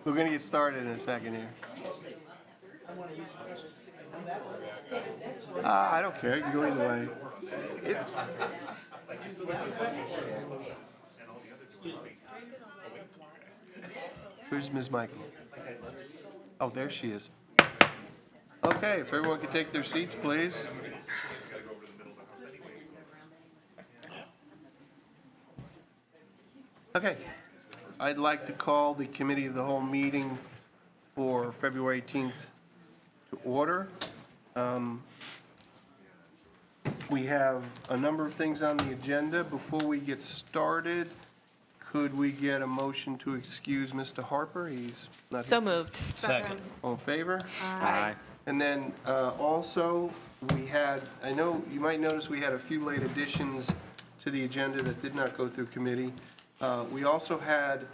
We're going to get started in a second here. I don't care. You can go either way. Where's Ms. Michael? Oh, there she is. Okay, if everyone could take their seats, please. Okay, I'd like to call the Committee of the Whole meeting for February 18th to order. We have a number of things on the agenda. Before we get started, could we get a motion to excuse Mr. Harper? He's not here. So moved. Second. All in favor? Aye. And then also, we had, I know you might notice we had a few late additions to the agenda that did not go through committee. We also had,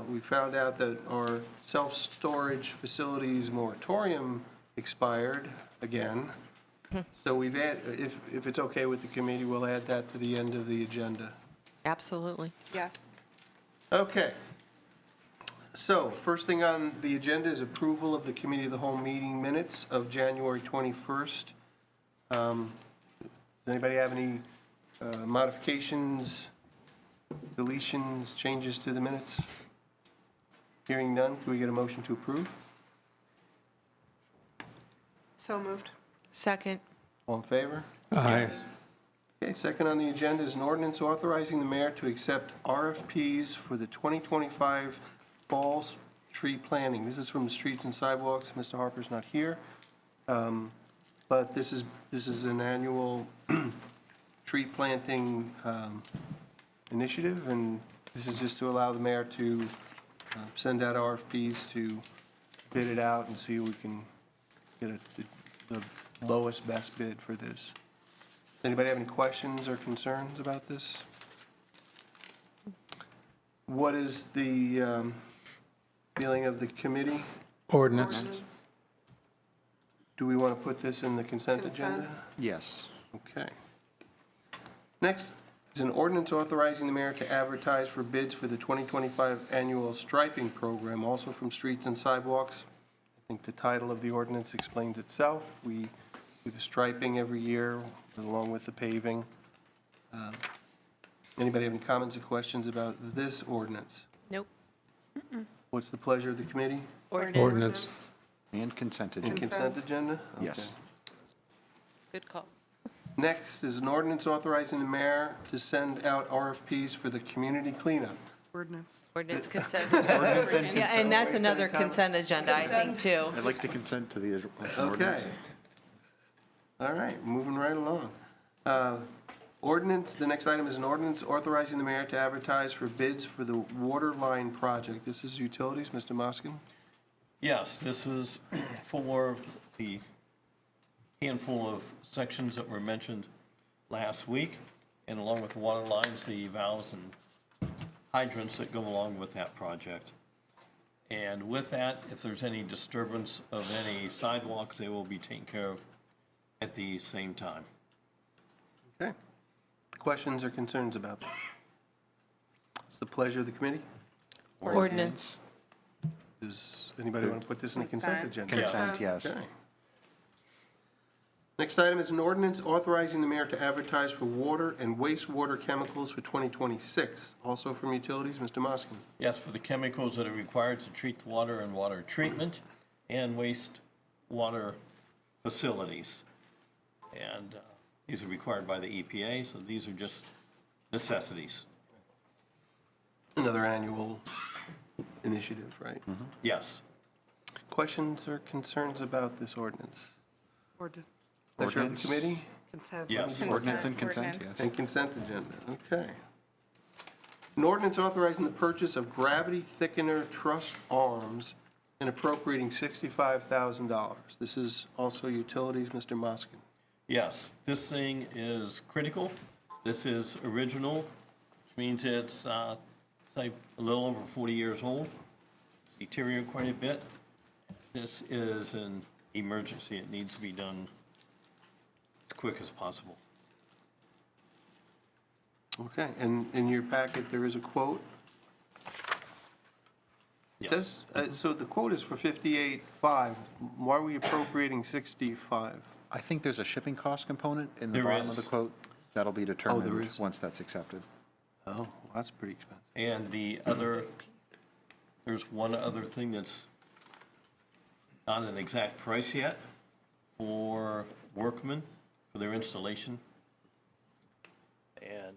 we found out that our self-storage facilities moratorium expired again. So we've added, if it's okay with the committee, we'll add that to the end of the agenda. Absolutely. Yes. Okay. So, first thing on the agenda is approval of the Committee of the Whole meeting minutes of January 21st. Does anybody have any modifications, deletions, changes to the minutes? Hearing none, can we get a motion to approve? So moved. Second. All in favor? Aye. Okay, second on the agenda is an ordinance authorizing the mayor to accept RFPs for the 2025 fall tree planting. This is from the Streets and Sidewalks. Mr. Harper's not here. But this is an annual tree planting initiative, and this is just to allow the mayor to send out RFPs to bid it out and see if we can get the lowest, best bid for this. Anybody have any questions or concerns about this? What is the feeling of the committee? Ordinance. Do we want to put this in the consent agenda? Yes. Okay. Next is an ordinance authorizing the mayor to advertise for bids for the 2025 annual striping program, also from Streets and Sidewalks. I think the title of the ordinance explains itself. We do the striping every year along with the paving. Anybody have any comments or questions about this ordinance? Nope. What's the pleasure of the committee? Ordinance. And consent And agenda. consent agenda? Yes. Okay. Good call. Next is an ordinance authorizing the mayor to send out RFPs for the community cleanup. Ordinance. Ordinance consent. Yeah, and that's another consent agenda, I think, too. I'd like to consent to the Okay. ordinance. All right, moving right along. Ordinance, the next item is an ordinance authorizing the mayor to advertise for bids for the water line project. This is utilities, Mr. Moskin? Yes, this is for the handful of sections that were mentioned last week, and along with water lines, the valves and hydrants that go along with that project. And with that, if there's any disturbance of any sidewalks, they will be taken care of at the same time. Okay. Questions or concerns about this? It's the pleasure of the committee. Ordinance. Does anybody want to put this in the consent Consent. agenda? Consent, yes. Okay. Next item is an ordinance authorizing the mayor to advertise for water and wastewater chemicals for 2026. Also from utilities, Mr. Moskin. Yes, for the chemicals that are required to treat the water and water treatment and wastewater facilities. And these are required by the EPA, so these are just necessities. Another annual initiative, right? Yes. Questions or concerns about this ordinance? Ordinance. Pleasure of the Ordinance. committee Consent. Yes. Ordinance and consent, Ordinance. yes. and consent agenda. Okay. An ordinance authorizing the purchase of gravity thickener truss arms and appropriating $65,000. This is also utilities, Mr. Moskin. Yes, this thing is critical. This is original, which means it's, say, a little over 40 years old. It's deteriorated quite a bit. This is an emergency. It needs to be done as quick as possible. Okay, and in your packet, there is a quote Does, so the quote is for 58.5. Why are we appropriating 65? I think there's a shipping cost component in the There bottom of the is. quote. That'll be determined is. once that's accepted. Oh, that's pretty expensive. And the other, there's one other thing that's not an exact price yet for workmen for their installation. And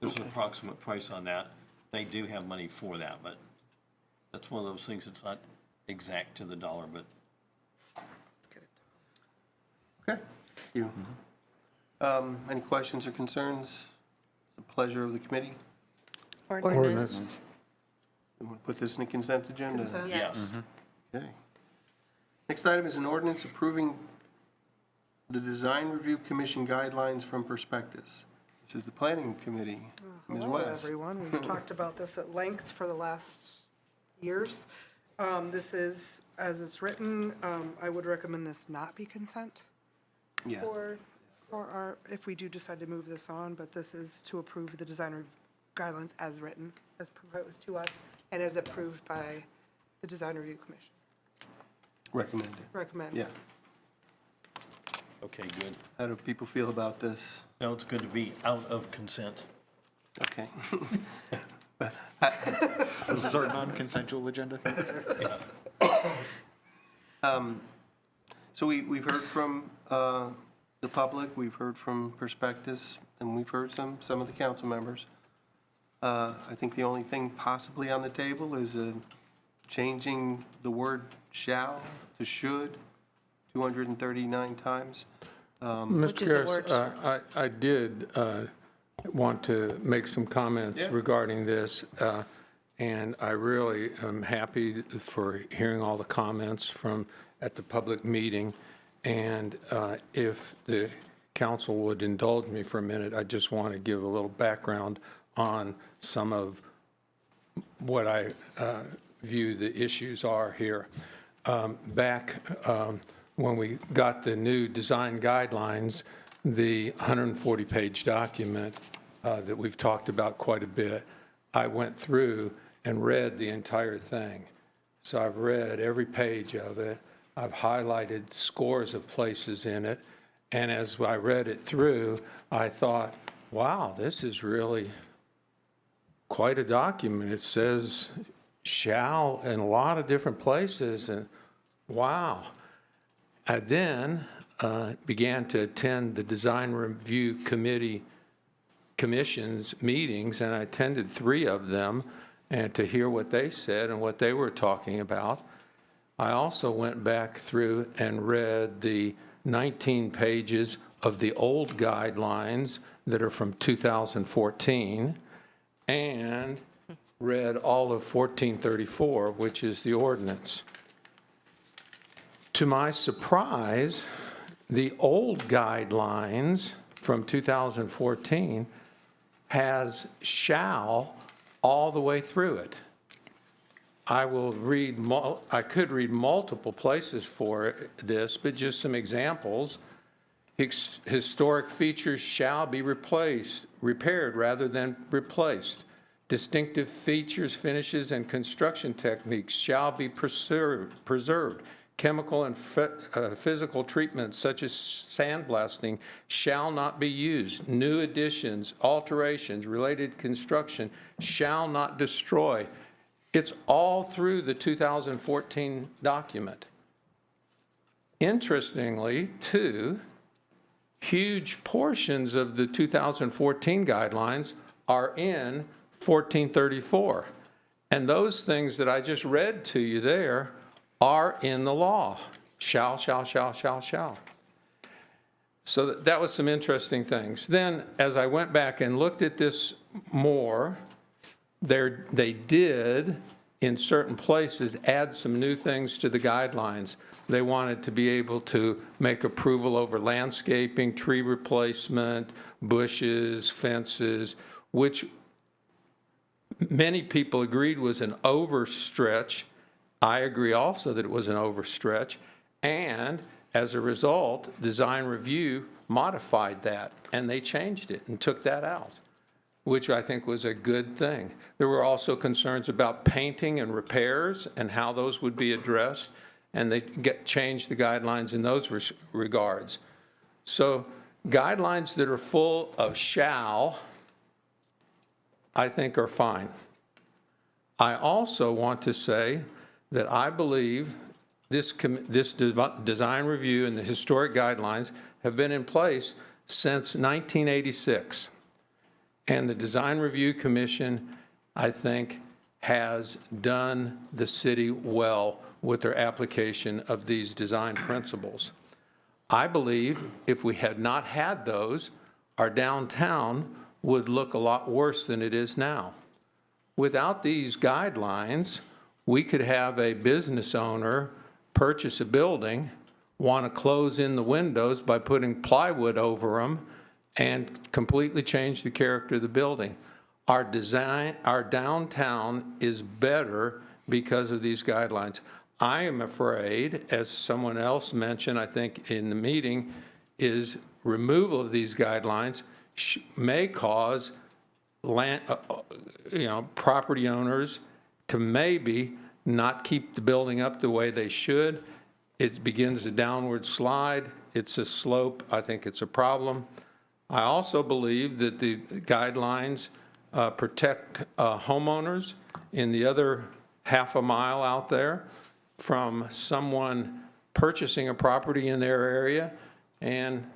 there's an approximate price on that. They do have money for that, but that's one of those things that's not exact to the dollar, but Let's get it. Okay, thank you. Any questions or concerns? The pleasure of the committee. Ordinance. We want to put this in the consent agenda? Consent. Yes. Okay. Next item is an ordinance approving the Design Review Commission guidelines from Prospectus. This is the planning committee. Ms. Hello, West. everyone. We've talked about this at length for the last years. This is, as it's written, I would recommend this not be consent Yeah. for our, if we do decide to move this on, but this is to approve the design guidelines as written, as proposed to us, and as approved by the Design Review Commission. Recommended. Recommend. Yeah. okay, good. How do people feel about this? Now it's good to be out of consent. Okay. This is our non-consensual agenda? So we've heard from the public, we've heard from Prospectus, and we've heard some of the council members. I think the only thing possibly on the table is changing the word shall to should 239 times. Which is a Mr. word Garris, I did want to make some comments Yeah. regarding this, and I really am happy for hearing all the comments at the public meeting. And if the council would indulge me for a minute, I just want to give a little background on some of what I view the issues are here. Back when we got the new design guidelines, the 140-page document that we've talked about quite a bit, I went through and read the entire thing. So I've read every page of it. I've highlighted scores of places in it. And as I read it through, I thought, wow, this is really quite a document. It says shall in a lot of different places, and wow. I then began to attend the Design Review Commission's meetings, and I attended 3 of them, and to hear what they said and what they were talking about. I also went back through and read the 19 pages of the old guidelines that are from 2014, and read all of 1434, which is the ordinance. To my surprise, the old guidelines from 2014 has shall all the way through it. I could read multiple places for this, but just some examples. Historic features shall be repaired rather than replaced. Distinctive features, finishes, and construction techniques shall be preserved. Chemical and physical treatments such as sandblasting shall not be used. New additions, alterations, related construction shall not destroy. It's all through the 2014 document. Interestingly, too, huge portions of the 2014 guidelines are in 1434. And those things that I just read to you there are in the law. Shall. So that was some interesting things. Then, as I went back and looked at this more, they did, in certain places, add some new things to the guidelines. They wanted to be able to make approval over landscaping, tree replacement, bushes, fences, which many people agreed was an overstretch. I agree also that it was an overstretch, and as a result, Design Review modified that, and they changed it and took that out. which I think was a good thing. There were also concerns about painting and repairs and how those would be addressed, and they changed the guidelines in those regards. So guidelines that are full of shall, I think are fine. I also want to say that I believe this design review and the historic guidelines have been in place since 1986. And the Design Review Commission, I think, has done the city well with their application of these design principles. I believe if we had not had those, our downtown would look a lot worse than it is now. Without these guidelines, we could have a business owner purchase a building, want to close in the windows by putting plywood over them, and completely change the character of the building. Our downtown is better because of these guidelines. I am afraid, as someone else mentioned, I think in the meeting, is removal of these guidelines may cause property owners to maybe not keep the building up the way they should. It begins a downward slide. It's a slope. I think it's a problem. I also believe that the guidelines protect homeowners in the other half a mile out there from someone purchasing a property in their area and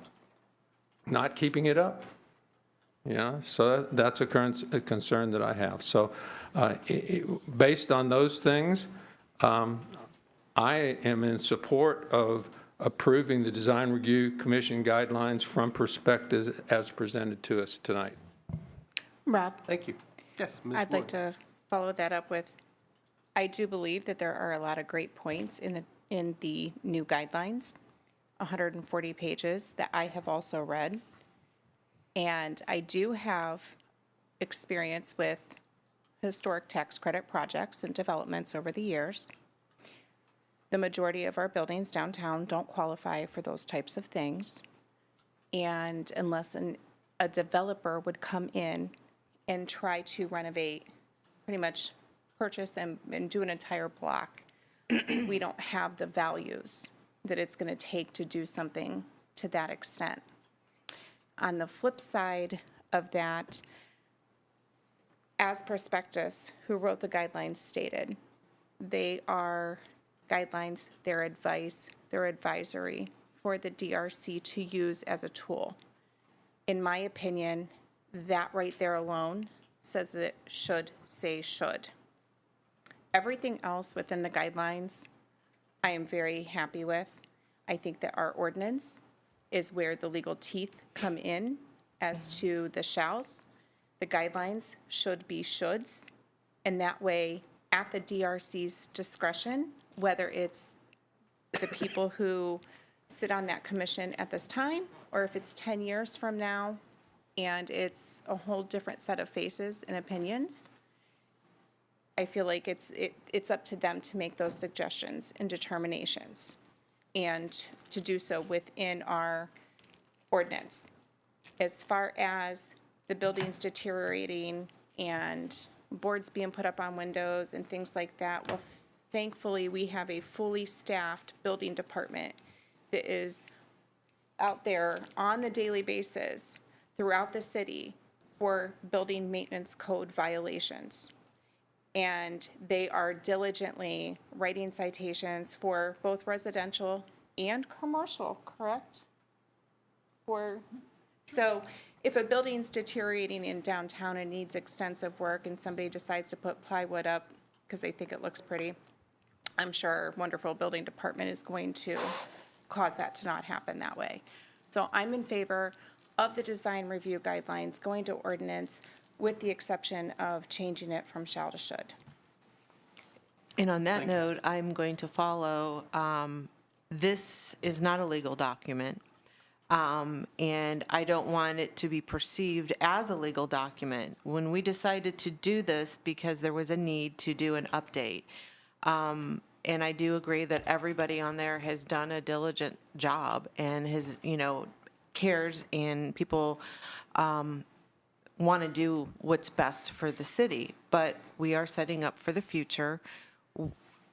not keeping it up. So that's a concern that I have. So based on those things, I am in support of approving the Design Review Commission guidelines from perspectives as presented to us tonight. Rob, Thank you. Yes, Ms. I'd like Wood. to follow that up with, I do believe that there are a lot of great points in the new guidelines, 140 pages that I have also read. And I do have experience with historic tax credit projects and developments over the years. The majority of our buildings downtown don't qualify for those types of things. And unless a developer would come in and try to renovate, pretty much purchase and do an entire block, we don't have the values that it's going to take to do something to that extent. On the flip side of that, as Prospectus, who wrote the guidelines, stated, they are guidelines, their advice, their advisory for the DRC to use as a tool. In my opinion, that right there alone says that it should say should. Everything else within the guidelines, I am very happy with. I think that our ordinance is where the legal teeth come in as to the shalls. The guidelines should be shoulds, and that way, at the DRC's discretion, whether it's the people who sit on that commission at this time, or if it's 10 years from now, and it's a whole different set of faces and opinions, I feel like it's up to them to make those suggestions and determinations, and to do so within our ordinance. As far as the buildings deteriorating and boards being put up on windows and things like that, well, thankfully, we have a fully staffed building department that is out there on a daily basis throughout the city for building maintenance code violations. And they are diligently writing citations for both residential and commercial, correct? So if a building's deteriorating in downtown and needs extensive work and somebody decides to put plywood up because they think it looks pretty, I'm sure our wonderful building department is going to cause that to not happen that way. So I'm in favor of the design review guidelines going to ordinance, with the exception of changing it from shall to should. And on that note, I'm going to follow, this is not a legal document, and I don't want it to be perceived as a legal document. When we decided to do this, because there was a need to do an update, and I do agree that everybody on there has done a diligent job and has, cares, and people want to do what's best for the city, but we are setting up for the future.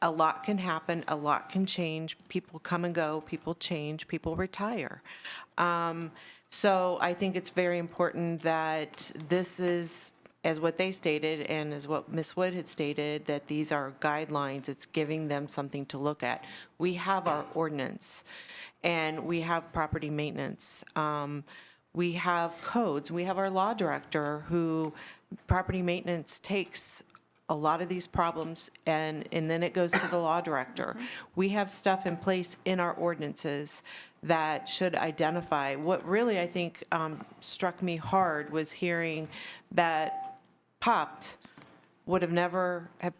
A lot can happen, a lot can change. People come and go, people change, people retire. So I think it's very important that this is, as what they stated and as what Ms. Wood had stated, that these are guidelines. It's giving them something to look at. We have our ordinance and we have property maintenance. We have codes. We have our law director who property maintenance takes a lot of these problems, and then it goes to the law director. We have stuff in place in our ordinances that should identify. What really, I think, struck me hard was hearing that Popped would have never, have,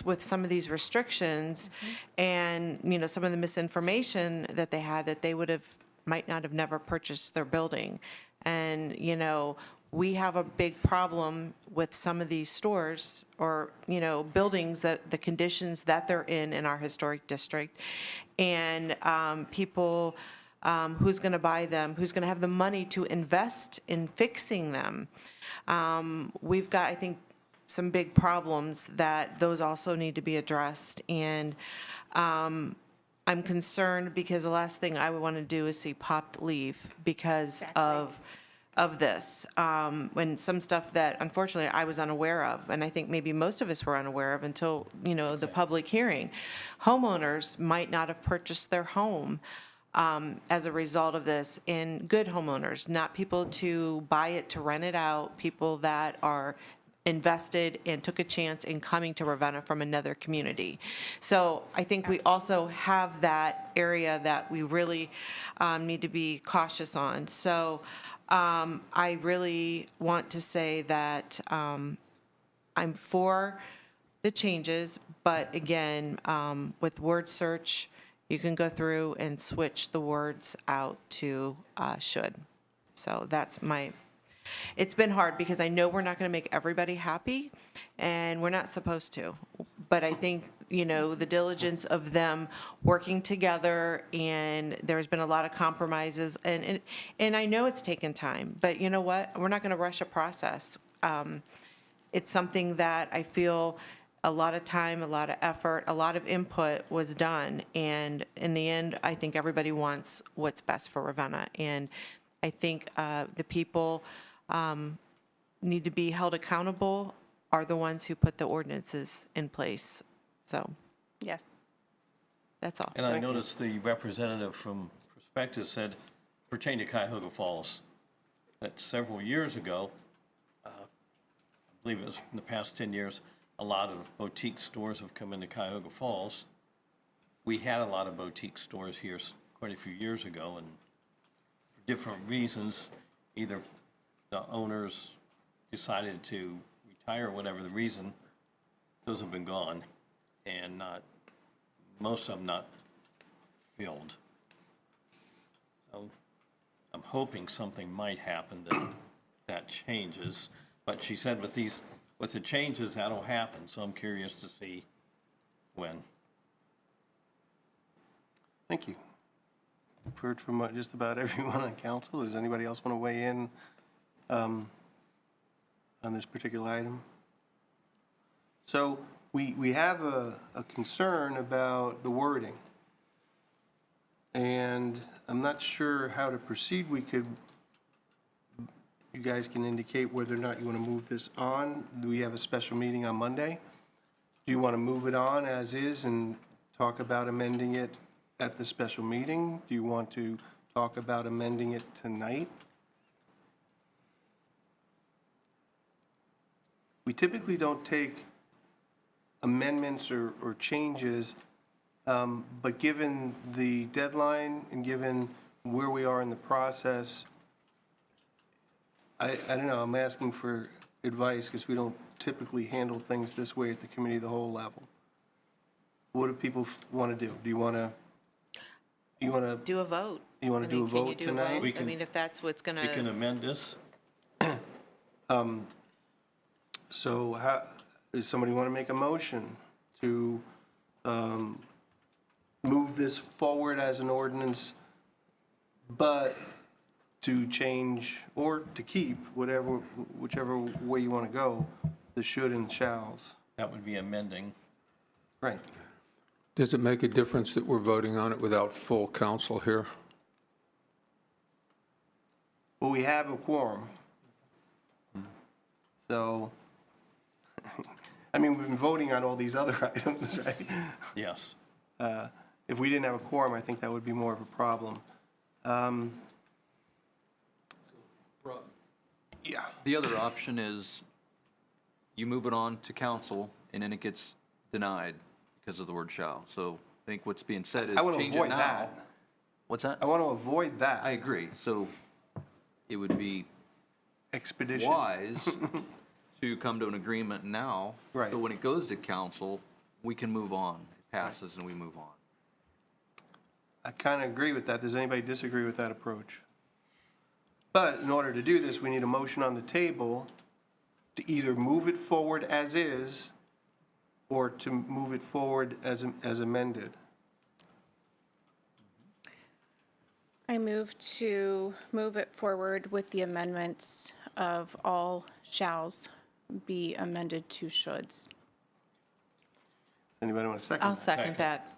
with some of these restrictions and, some of the misinformation that they had, that they might not have never purchased their building. And, we have a big problem with some of these stores or, buildings, that the conditions that they're in our historic district. And people, who's going to buy them, who's going to have the money to invest in fixing them. We've got, I think, some big problems that those also need to be addressed. And I'm concerned because the last thing I would want to do is see Popped leave because of this, when some stuff that unfortunately I was unaware of, and I think maybe most of us were unaware of until, the public hearing. Homeowners might not have purchased their home as a result of this, and good homeowners, not people to buy it to rent it out, people that are invested and took a chance in coming to Ravenna from another community. So I think we also have that area that we really need to be cautious on. So I really want to say that I'm for the changes, but again, with word search, you can go through and switch the words out to should. So that's it's been hard because I know we're not going to make everybody happy, and we're not supposed to. But I think, the diligence of them working together, and there's been a lot of compromises, and I know it's taken time, but you know what? We're not going to rush a process. It's something that I feel a lot of time, a lot of effort, a lot of input was done, and in the end, I think everybody wants what's best for Ravenna, and I think the people need to be held accountable are the ones who put the ordinances in place. So Yes. that's all. And I noticed the representative from Perspective said, pertaining to Cuyahoga Falls, that several years ago, I believe it was in the past 10 years, a lot of boutique stores have come into Cuyahoga Falls. We had a lot of boutique stores here quite a few years ago, and for different reasons, either the owners decided to retire, whatever the reason, those have been gone, and most of them not filled. So I'm hoping something might happen that changes. But she said with the changes, that'll happen, so I'm curious to see when. Thank you. I've heard from just about everyone on council. Does anybody else want to weigh in on this particular item? So we have a concern about the wording, and I'm not sure how to proceed. You guys can indicate whether or not you want to move this on. We have a special meeting on Monday. Do you want to move it on as is and talk about amending it at the special meeting? Do you want to talk about amending it tonight? We typically don't take amendments or changes, but given the deadline and given where we are in the process, I don't know, I'm asking for advice because we don't typically handle things this way at the committee of the whole level. What do people want to do? Do you want to Do a vote. You want to do a vote tonight? We can- If that's what's going We can to, amend this. So does somebody want to make a motion to move this forward as an ordinance, but to change or to keep, whichever way you want to go, the should and shalls. That would be amending. Right. Does it make a difference that we're voting on it without full council here? Well, we have a quorum. So, I mean, we've been voting on all these other items, right? Yes. If we didn't have a quorum, I think that would be more of a problem. Yeah. The other option is you move it on to council and then it gets denied because of the word shall. So I think what's being said is I want to change it avoid now. that. What's that? I want to avoid that. I agree. So it would be Expeditious. wise to come to an agreement now. Right. So when it goes to council, we can move on. It passes and we move on. I kind of agree with that. Does anybody disagree with that approach? But in order to do this, we need a motion on the table to either move it forward as is or to move it forward as amended. I move to move it forward with the amendments of all shalls be amended to shoulds. Anybody want to second I'll that? second that.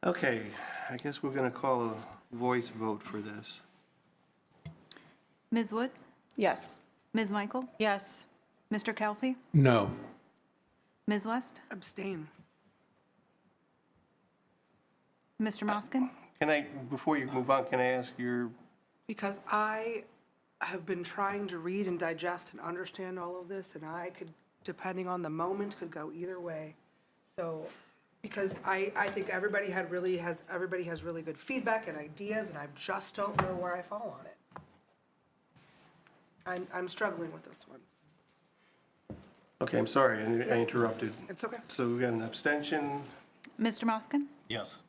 Okay, I guess we're going to call a voice vote for this. Ms. Wood? Yes. Ms. Michael? Yes. Mr. Kelfi? No. Ms. West? Abstain. Mr. Moskin? Can I, before you move on, can I ask your, Because I have been trying to read and digest and understand all of this, and I could, depending on the moment, could go either way. So, because I think everybody has really good feedback and ideas, and I just don't know where I fall on it. I'm struggling with this one. okay, I'm sorry, I interrupted. It's okay. So we got an abstention. Mr. Moskin? Yes.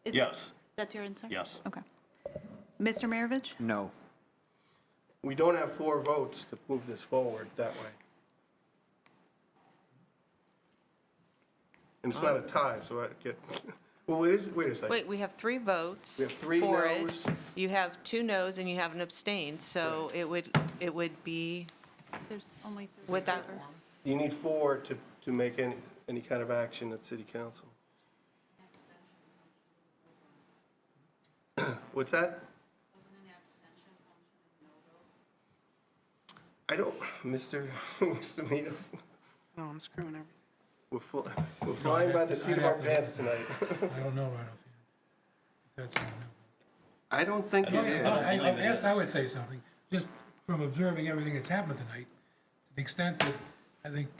Is Yes. That's your answer? Yes. Okay. Mr. Maravich? No. We don't have 4 votes to move this forward that way. And it's not a tie, so I get, well, wait a second. Wait, we have 3 votes. We have 3 for it. noes. You have 2 noes and you have an abstain, so it would be There's only three. without, You need 4 to make any kind of action at city council. What's that? I don't, Mr. Mino, No, I'm screwing everything. we're flying by the seat of our pants tonight. I don't know right off the That's fine. I don't think it is. I guess I would say something, just from observing everything that's happened tonight, to the extent that I think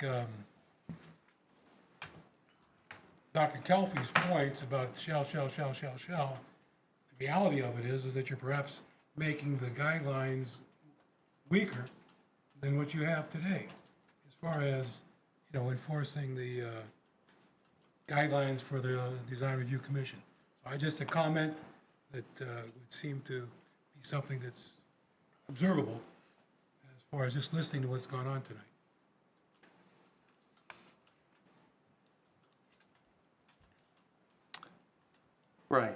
Dr. Kelfi's points about shall, the reality of it is that you're perhaps making the guidelines weaker than what you have today, as far as, enforcing the guidelines for the Design Review Commission. So just a comment that would seem to be something that's observable as far as just listening to what's gone on tonight. Right.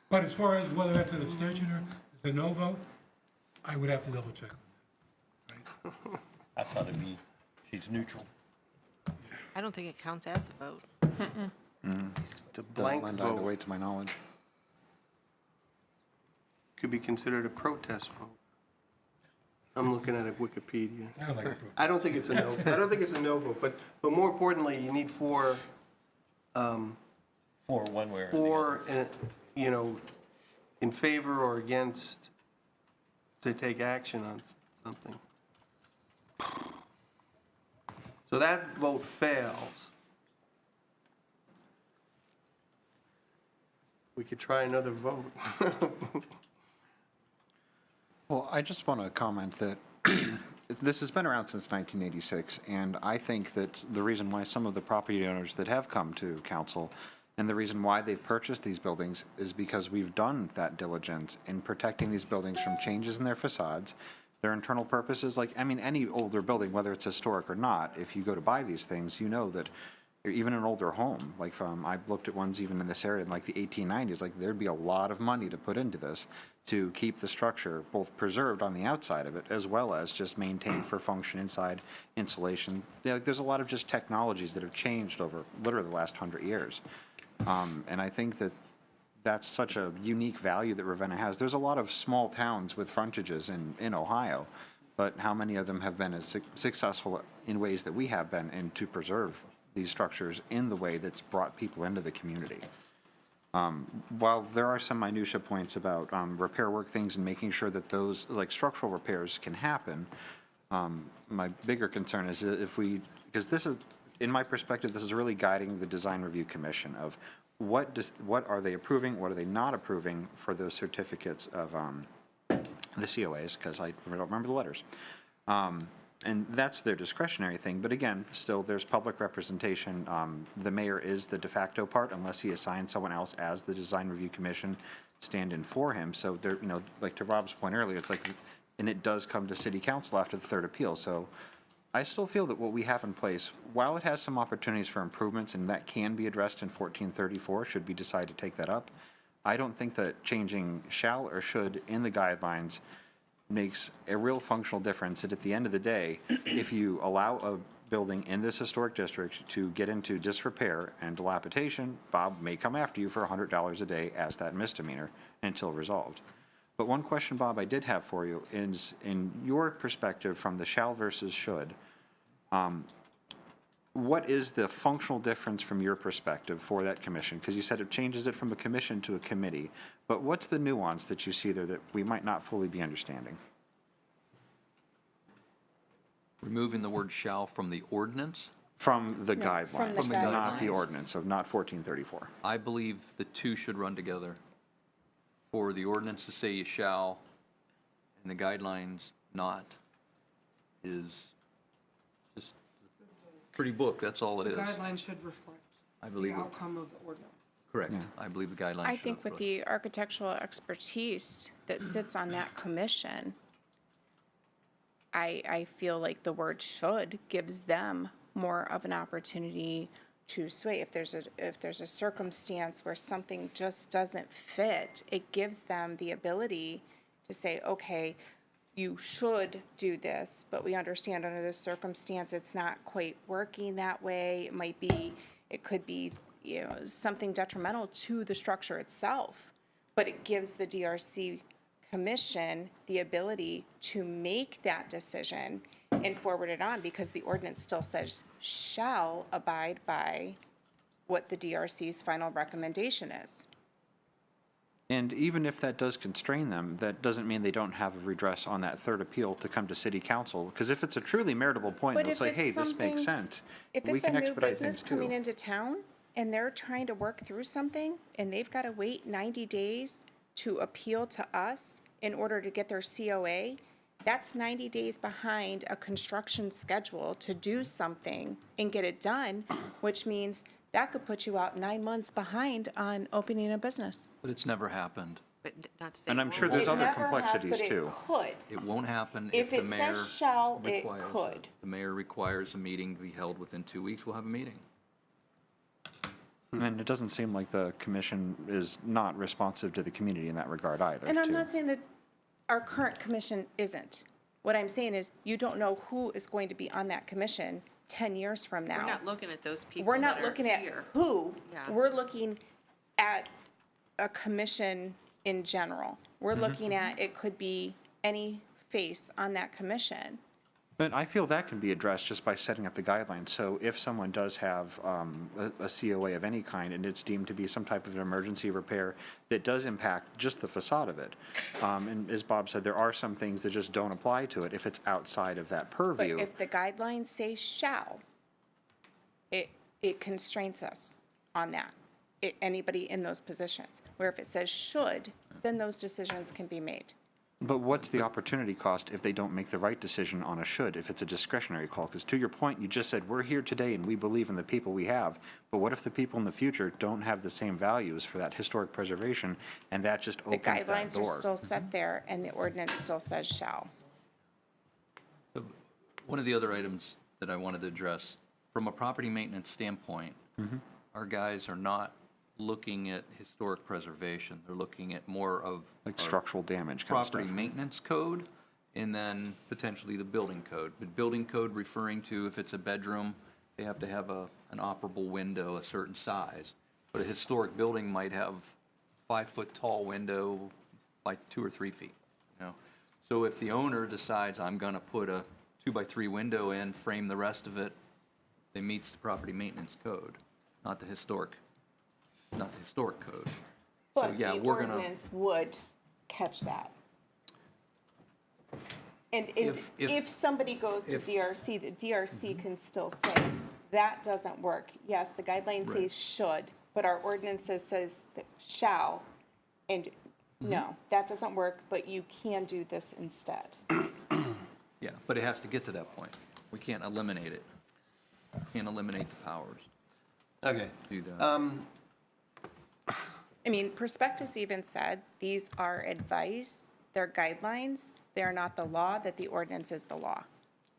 But as far as whether that's an abstention or it's a no vote, I would have to double check. I thought it'd be, she's neutral. I don't think it counts as a vote. It's a blank Doesn't lend either way vote. to my knowledge. Could be considered a protest vote. I'm looking at a Wikipedia. Sounded like a protest. I don't think it's a no, I don't think it's a no vote, but more importantly, you need 4, For one way or the other. 4, in favor or against to take action on something. So that vote fails. We could try another vote. Well, I just want to comment that this has been around since 1986, and I think that the reason why some of the property owners that have come to council and the reason why they've purchased these buildings is because we've done that diligence in protecting these buildings from changes in their facades, their internal purposes. Like, I mean, any older building, whether it's historic or not, if you go to buy these things, you know that or even an older home, like I've looked at ones even in this area in like the 1890s, like there'd be a lot of money to put into this to keep the structure both preserved on the outside of it as well as just maintained for function inside, insulation. Yeah, like, there's a lot of just technologies that have changed over literally the last 100 years. And I think that that's such a unique value that Ravenna has. There's a lot of small towns with frontages in Ohio, but how many of them have been as successful in ways that we have been and to preserve these structures in the way that's brought people into the community? While there are some minutia points about repair work things and making sure that those, like structural repairs, can happen, my bigger concern is if we, because this is, in my perspective, this is really guiding the Design Review Commission of what are they approving, what are they not approving for those certificates of the COAs, because I don't remember the letters. And that's their discretionary thing, but again, still, there's public representation. The mayor is the de facto part unless he assigns someone else as the Design Review Commission stand-in for him. So there, you know, like to Rob's point earlier, it's like, and it does come to city council after the third appeal. So I still feel that what we have in place, while it has some opportunities for improvements, and that can be addressed in 1434, should we decide to take that up, I don't think that changing shall or should in the guidelines makes a real functional difference. And at the end of the day, if you allow a building in this historic district to get into disrepair and dilapidation, Bob may come after you for $100 a day as that misdemeanor until resolved. But one question, Bob, I did have for you is, in your perspective from the shall versus should, what is the functional difference from your perspective for that commission? Because you said it changes it from a commission to a committee, but what's the nuance that you see there that we might not fully be understanding? Removing the word shall from the ordinance, From the No, guidelines, from the not the guidelines. ordinance, of not 1434. I believe the two should run together. For the ordinance to say you shall, and the guidelines not, is just pretty book, that's all it The is. guidelines should reflect I the believe it. outcome of the ordinance. Correct. I believe the guidelines I should think with reflect. the architectural expertise that sits on that commission, I feel like the word should gives them more of an opportunity to sway. If there's a circumstance where something just doesn't fit, it gives them the ability to say, okay, you should do this, but we understand under this circumstance, it's not quite working that way. It could be, you know, something detrimental to the structure itself, but it gives the DRC commission the ability to make that decision and forward it on, because the ordinance still says shall abide by what the DRC's final recommendation is. And even if that does constrain them, that doesn't mean they don't have a redress on that third appeal to come to city council. Because if it's a truly meritable point, But they'll if say, it's hey, this makes something- sense. If We it's a can new expedite business things coming too. into town and they're trying to work through something and they've got to wait 90 days to appeal to us in order to get their COA, that's 90 days behind a construction schedule to do something and get it done, which means that could put you out 9 months behind on opening a business. But it's never happened. But not to say. And it I'm sure won't. there's It other never has, complexities but it too. could. It won't happen If if it the says mayor shall, it requires could. The mayor requires a meeting to be held within 2 weeks, we'll have a meeting. And it doesn't seem like the commission is not responsive to the community in that regard either. And I'm too. not saying that our current commission isn't. What I'm saying is, you don't know who is going to be on that commission 10 years from now. We're not looking at those people We're not that are looking at here. who. Yeah. We're looking at a commission in general. We're looking at, it could be any face on that commission. But I feel that can be addressed just by setting up the guidelines. So if someone does have a COA of any kind and it's deemed to be some type of an emergency repair that does impact just the facade of it, and as Bob said, there are some things that just don't apply to it if it's outside of that But purview. if the guidelines say shall, it constrains us on that. Anybody in those positions. Where if it says should, then those decisions can be made. But what's the opportunity cost if they don't make the right decision on a should, if it's a discretionary call? Because to your point, you just said, we're here today and we believe in the people we have. But what if the people in the future don't have the same values for that historic preservation, and that just The opens that guidelines are door? still set there, and the ordinance still says shall. One of the other items that I wanted to address from a property maintenance standpoint, our guys are not looking at historic preservation. They're looking at more of Like our structural damage kind of stuff. property maintenance code, and then potentially the building code. But building code referring to if it's a bedroom, they have to have an operable window a certain size. But a historic building might have 5-foot tall window by 2 or 3 feet, you know? So if the owner decides, I'm gonna put a 2-by-3 window in, frame the rest of it, it meets the property maintenance code, not the historic code. So, But yeah, the we're gonna. ordinance would catch that. And If- if somebody goes to if- DRC, the DRC can still say, that doesn't work. Yes, the guideline Right. says should, but our ordinance says that shall. And no, that doesn't work, but you can do this instead. Yeah, but it has to get to that point. We can't eliminate it. Can't eliminate the powers Okay. to do that. I mean, prospectus even said, these are advice, they're guidelines, they're not the law, that the ordinance is the law.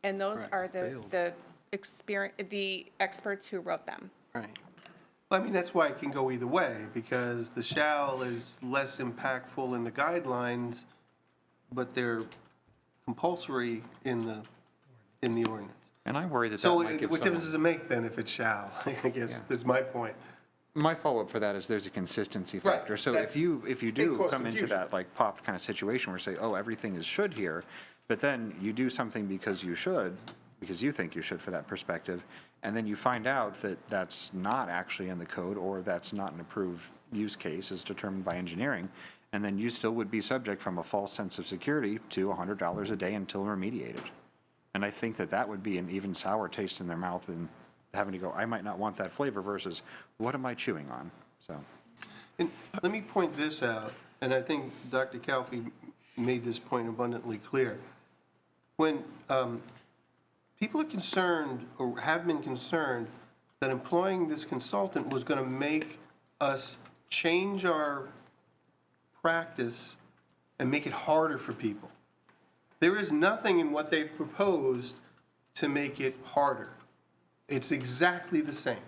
And those are the experts who wrote them. Right. Well, I mean, that's why it can go either way, because the shall is less impactful in the guidelines, but they're compulsory in the ordinance. And I worry that that So might give what difference someone- does it make then if it's shall? I guess that's my point. My follow-up for that is there's a consistency Right, factor. So that's- if you it do causes come into confusion. that like popped kind of situation where say, oh, everything is should here, but then you do something because you should, because you think you should for that perspective, and then you find out that that's not actually in the code or that's not an approved use case as determined by engineering, and then you still would be subject from a false sense of security to $100 a day until remediated. And I think that that would be an even sour taste in their mouth and having to go, I might not want that flavor versus what am I chewing on? So. And let me point this out, and I think Dr. Calfee made this point abundantly clear. When people are concerned, or have been concerned, that employing this consultant was going to make us change our practice and make it harder for people. There is nothing in what they've proposed to make it harder. It's exactly the same.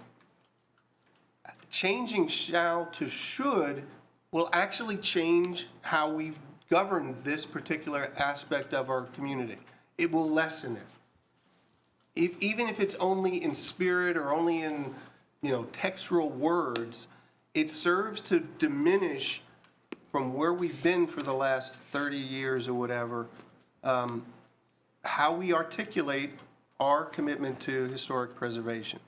Changing shall to should will actually change how we've governed this particular aspect of our community. It will lessen it. Even if it's only in spirit or only in, textual words, it serves to diminish from where we've been for the last 30 years or whatever, how we articulate our commitment to historic preservation.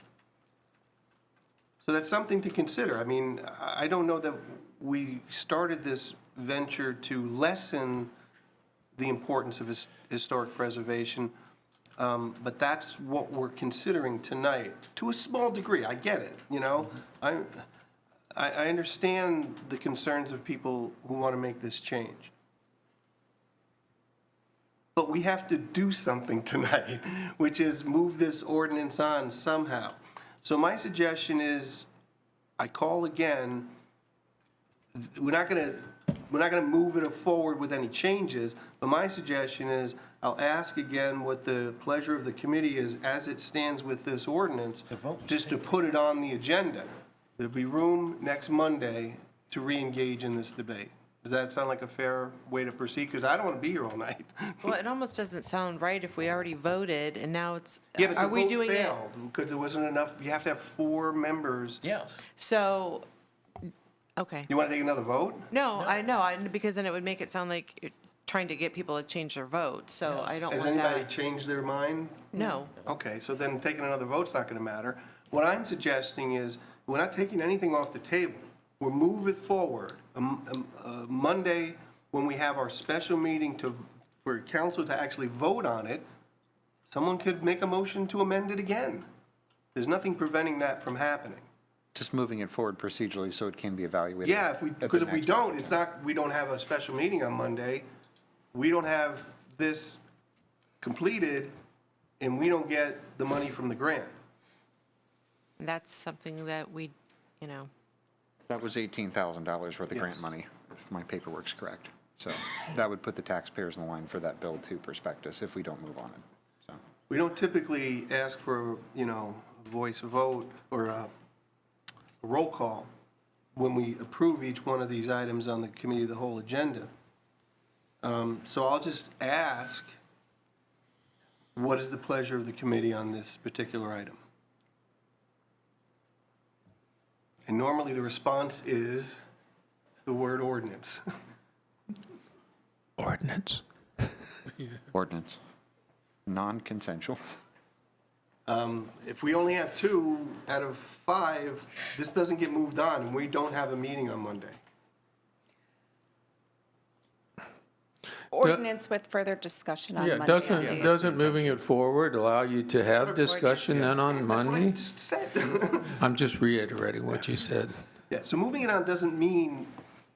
So that's something to consider. I mean, I don't know that we started this venture to lessen the importance of historic preservation, but that's what we're considering tonight, to a small degree. I get it, I understand the concerns of people who want to make this change. But we have to do something tonight, which is move this ordinance on somehow. So my suggestion is, I call again, we're not gonna move it forward with any changes, but my suggestion is, I'll ask again what the pleasure of the committee is as it stands with this ordinance, just to put it on the agenda. There'll be room next Monday to re-engage in this debate. Does that sound like a fair way to proceed? Because I don't want to be here all night. Well, it almost doesn't sound right if we already voted and now it's, Yeah, but are the we vote doing it? failed because there wasn't enough, you have to have 4 members. Yes. So, okay. You want to take another vote? No, I know, because then it would make it sound like you're trying to get people to change their vote, so I don't Has want anybody that. changed their mind? No. Okay, so then taking another vote's not going to matter. What I'm suggesting is, we're not taking anything off the table. We'll move it forward. Monday, when we have our special meeting for council to actually vote on it, someone could make a motion to amend it again. There's nothing preventing that from happening. Just moving it forward procedurally so it can be evaluated. Yeah, at the because if we next don't, it's not, we don't have a special meeting on Monday. We don't have this completed, and we don't get the money from the grant. That's something that we, That was $18,000 worth of grant Yes. money, if my paperwork's correct. So that would put the taxpayers in the line for that bill to prospectus if we don't move on it, so. We don't typically ask for, voice vote or a roll call when we approve each one of these items on the committee of the whole agenda. So I'll just ask, what is the pleasure of the committee on this particular item? And normally the response is the word ordinance. Ordinance. Ordinance. Non-consensual. If we only have 2 out of 5, this doesn't get moved on, and we don't have a meeting on Monday. Ordinance with further discussion on Yeah, Monday. doesn't moving it forward allow you to have discussion then on That's what I Monday? just said. I'm just reiterating what you said. Yeah, so moving it on doesn't mean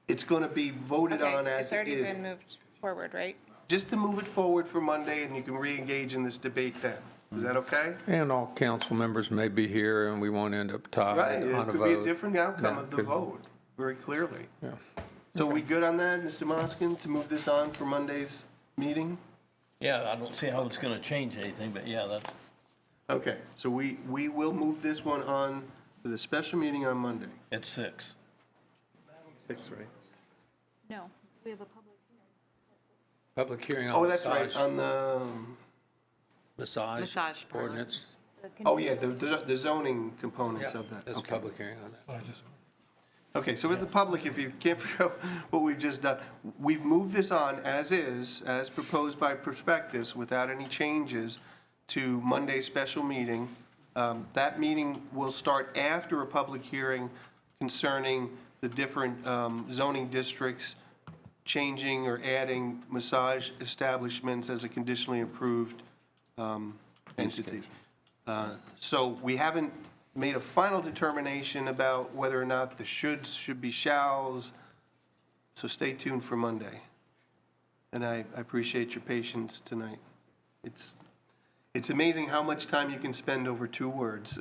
it's going to be voted on Okay, as it's it already been is. moved forward, right? Just to move it forward for Monday, and you can re-engage in this debate then. Is that okay? And all council members may be here, and we won't end up Right, tied it on a could be a vote. different outcome Yeah, of the could- vote, very clearly. Yeah. So we good on that, Mr. Moskin, to move this on for Monday's meeting? Yeah, I don't see how it's going to change anything, but yeah, that's, Okay, so we will move this one on to the special meeting on Monday. at 6. 6, right? No, we have a public hearing. Public hearing Oh, on that's right, massage, on the, Massage parlor. ordinance. oh, yeah, the zoning components of that. There's a Okay. public hearing on that. So I just, Okay, so with the public, if you can't figure out what we've just done, we've moved this on as is, as proposed by Prospectus, without any changes, to Monday's special meeting. That meeting will start after a public hearing concerning the different zoning districts changing or adding massage establishments as a conditionally approved entity. So we haven't made a final determination about whether or not the shoulds should be shalls, so stay tuned for Monday. And I appreciate your patience tonight. It's amazing how much time you can spend over 2 words.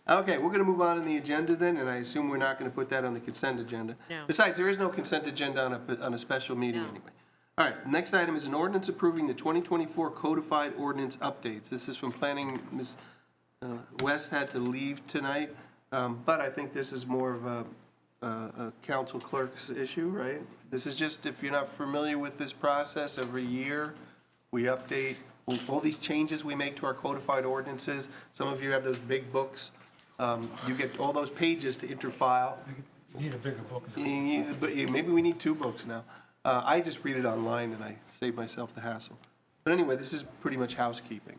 Okay, we're going to move on in the agenda then, and I assume we're not going to put that on the consent agenda. No. Besides, there is no consent agenda on a special meeting No. anyway. All right, next item is an ordinance approving the 2024 codified ordinance updates. This is from planning. Ms. West had to leave tonight, but I think this is more of a council clerk's issue, right? This is just, if you're not familiar with this process, every year we update all these changes we make to our codified ordinances. Some of you have those big books. You get all those pages to interfile. you need a bigger book now. But maybe we need 2 books now. I just read it online and I save myself the hassle. But anyway, this is pretty much housekeeping.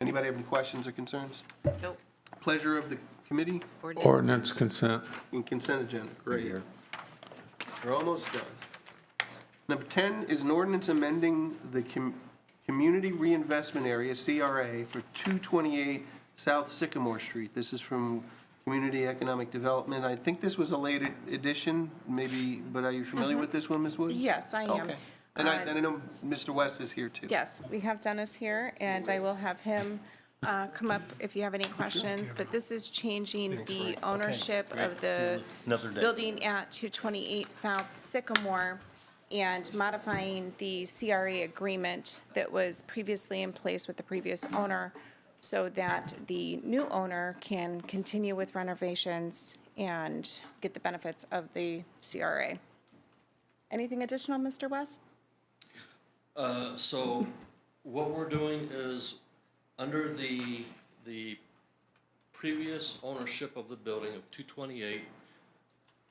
Anybody have any questions or concerns? Nope. Pleasure of the committee Ordinance consent. and consent agenda, great. We're almost done. Number 10 is an ordinance amending the Community Reinvestment Area, CRA, for 228 South Sycamore Street. This is from Community Economic Development. I think this was a late addition, maybe, but are you familiar with this one, Ms. Wood? Yes, I am. Okay. And I know Mr. West is here, too. Yes, we have Dennis here, and I will have him come up if you have any questions. But this is changing the ownership of the Another day. building at 228 South Sycamore and modifying the CRA agreement that was previously in place with the previous owner so that the new owner can continue with renovations and get the benefits of the CRA. Anything additional, Mr. West? So what we're doing is, under the previous ownership of the building of 228,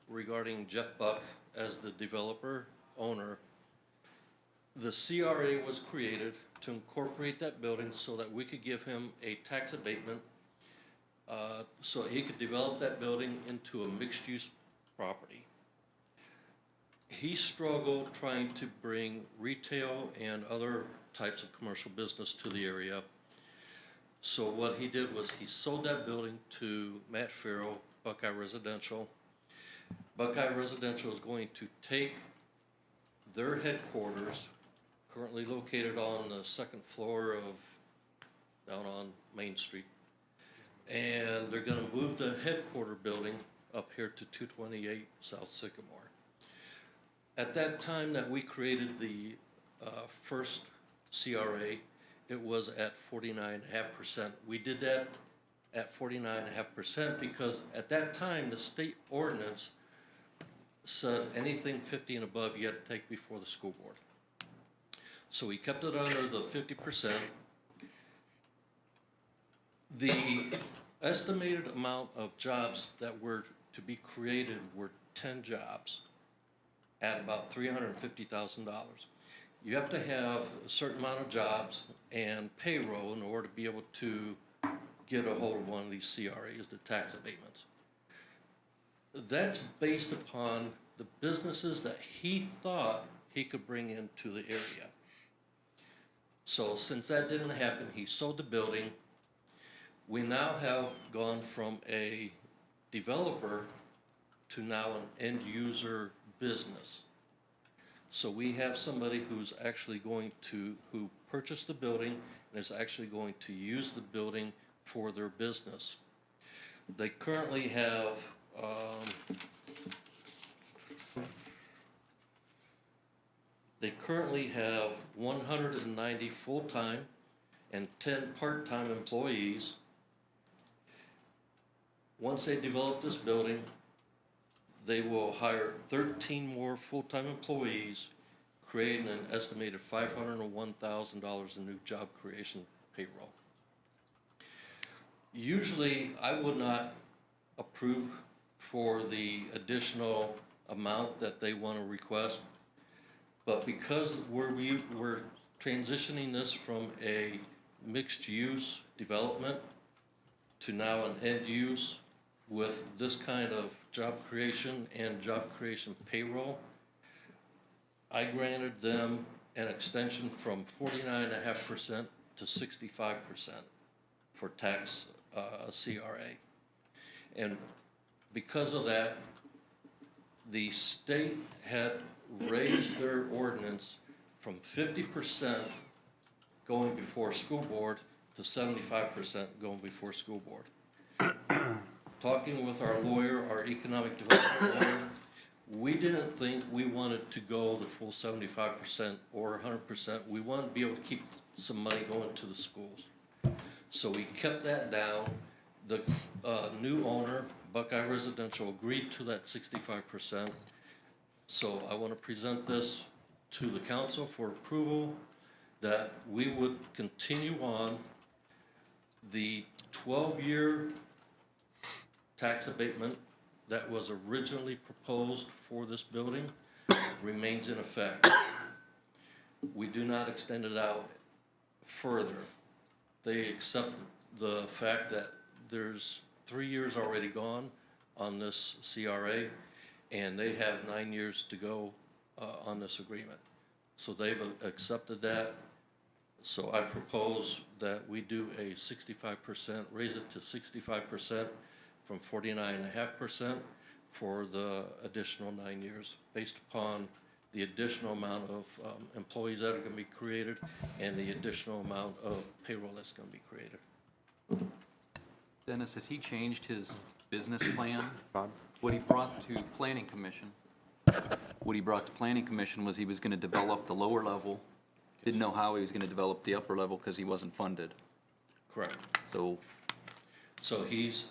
regarding Jeff Buck as the developer owner, the CRA was created to incorporate that building so that we could give him a tax abatement, so he could develop that building into a mixed-use property. He struggled trying to bring retail and other types of commercial business to the area. So what he did was he sold that building to Matt Farrell, Buckeye Residential. Buckeye Residential is going to take their headquarters, currently located on the 2nd floor of, down on Main Street, and they're gonna move the headquarter building up here to 228 South Sycamore. At that time that we created the first CRA, it was at 49.5%. We did that at 49.5% because at that time, the state ordinance said anything 50 and above you had to take before the school board. So we kept it under the 50%. The estimated amount of jobs that were to be created were 10 jobs at about $350,000. You have to have a certain amount of jobs and payroll in order to be able to get a hold of one of these CRAs, the tax abatements. That's based upon the businesses that he thought he could bring into the area. So since that didn't happen, he sold the building. We now have gone from a developer to now an end user business. So we have somebody who's actually who purchased the building and is actually going to use the building for their business. They currently have, 190 full-time and 10 part-time employees. Once they develop this building, they will hire 13 more full-time employees, creating an estimated $501,000 in new job creation payroll. Usually, I would not approve for the additional amount that they want to request, but because we're transitioning this from a mixed-use development to now an end use with this kind of job creation and job creation payroll, I granted them an extension from 49.5% to 65% for tax CRA. And because of that, the state had raised their ordinance from 50% going before school board to 75% going before school board. Talking with our lawyer, our economic development lawyer, we didn't think we wanted to go the full 75% or 100%. We wanted to be able to keep some money going to the schools. So we kept that down. The new owner, Buckeye Residential, agreed to that 65%. So I want to present this to the council for approval, that we would continue on the 12-year tax abatement that was originally proposed for this building remains in effect. We do not extend it out further. They accept the fact that there's 3 years already gone on this CRA, and they have 9 years to go on this agreement. So they've accepted that. So I propose that we do a 65%, raise it to 65% from 49.5% for the additional 9 years, based upon the additional amount of employees that are going to be created and the additional amount of payroll that's going to be created. Dennis, has he changed his business plan? Bob? What he brought to Planning Commission, was he was going to develop the lower level, didn't know how he was going to develop the upper level because he wasn't funded. Correct. So he's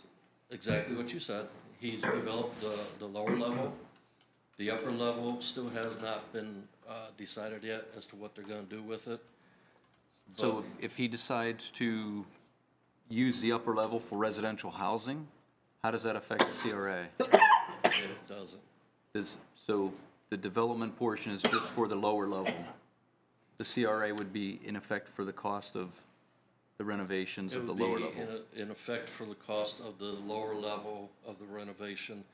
exactly what you said. He's developed the lower level. The upper level still has not been decided yet as to what they're going to do with it. So if he decides to use the upper level for residential housing, how does that affect the CRA? It doesn't. So the development portion is just for the lower level. The CRA would be in effect for the cost of the renovations of the lower level. It would be in effect for the cost of the lower level of the renovation.